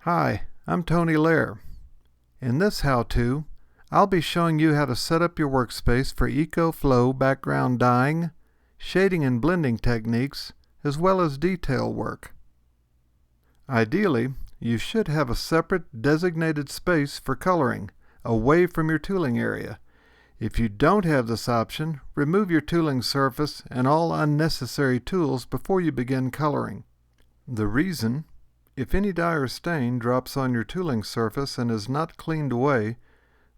Hi, I'm Tony Lair. In this how-to, I'll be showing you how to set up your workspace for EcoFlow background dyeing, shading and blending techniques, as well as detail work. Ideally, you should have a separate designated space for coloring, away from your tooling area. If you don't have this option, remove your tooling surface and all unnecessary tools before you begin coloring. The reason: if any dye or stain drops on your tooling surface and is not cleaned away,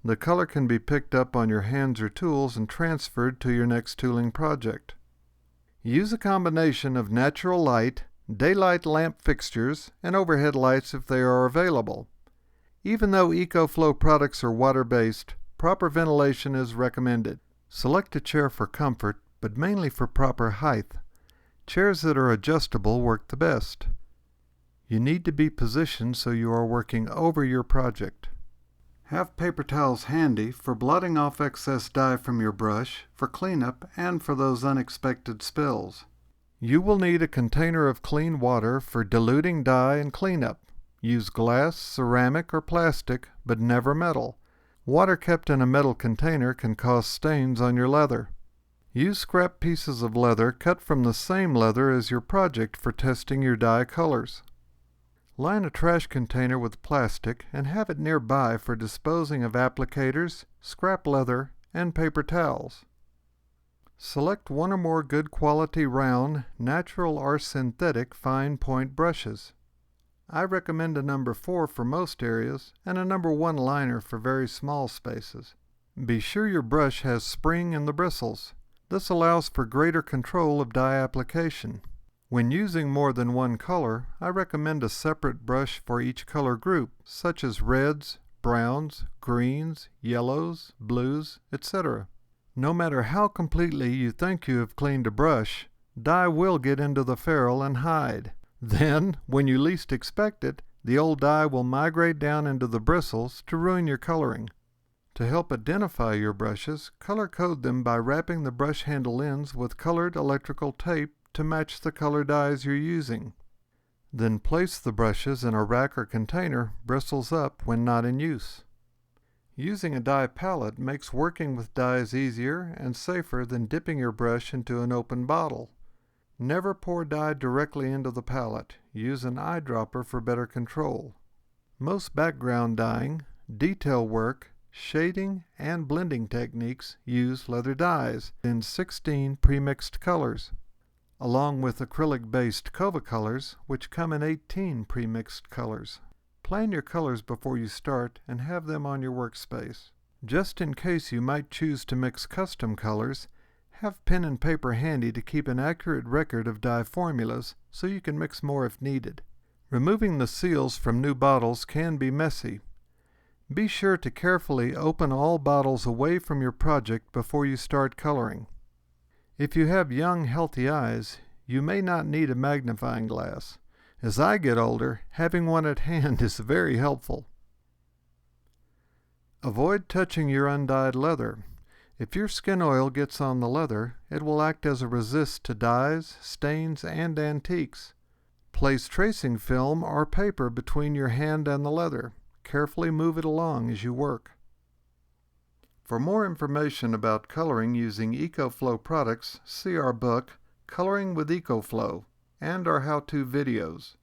the color can be picked up on your hands or tools and transferred to your next tooling project. Use a combination of natural light, daylight lamp fixtures, and overhead lights if they are available. Even though EcoFlow products are water-based, proper ventilation is recommended. Select a chair for comfort, but mainly for proper height. Chairs that are adjustable work the best. You need to be positioned so you are working over your project. Have paper towels handy for blotting off excess dye from your brush, for cleanup, and for those unexpected spills. You will need a container of clean water for diluting dye and cleanup. Use glass, ceramic, or plastic, but never metal. Water kept in a metal container can cause stains on your leather. Use scrap pieces of leather cut from the same leather as your project for testing your dye colors. Line a trash container with plastic and have it nearby for disposing of applicators, scrap leather, and paper towels. Select one or more good quality round, natural or synthetic fine point brushes. I recommend a number 4 for most areas and a number 1 liner for very small spaces. Be sure your brush has spring in the bristles. This allows for greater control of dye application. When using more than one color, I recommend a separate brush for each color group, such as reds, browns, greens, yellows, blues, etc. No matter how completely you think you have cleaned a brush, dye will get into the ferrule and hide. Then, when you least expect it, the old dye will migrate down into the bristles to ruin your coloring. To help identify your brushes, color code them by wrapping the brush handle ends with colored electrical tape to match the color dyes you're using. Then place the brushes in a rack or container, bristles up when not in use. Using a dye palette makes working with dyes easier and safer than dipping your brush into an open bottle. Never pour dye directly into the palette. Use an eyedropper for better control. Most background dyeing, detail work, shading, and blending techniques use leather dyes in 16 pre-mixed colors, along with acrylic-based Cova colors, which come in 18 pre-mixed colors. Plan your colors before you start and have them on your workspace. Just in case you might choose to mix custom colors, have pen and paper handy to keep an accurate record of dye formulas so you can mix more if needed. Removing the seals from new bottles can be messy. Be sure to carefully open all bottles away from your project before you start coloring. If you have young, healthy eyes, you may not need a magnifying glass. As I get older, having one at hand is very helpful. Avoid touching your undyed leather. If your skin oil gets on the leather, it will act as a resist to dyes, stains, and antiques. Place tracing film or paper between your hand and the leather. Carefully move it along as you work. For more information about coloring using EcoFlow products, see our book, Coloring with EcoFlow, and our how-to videos.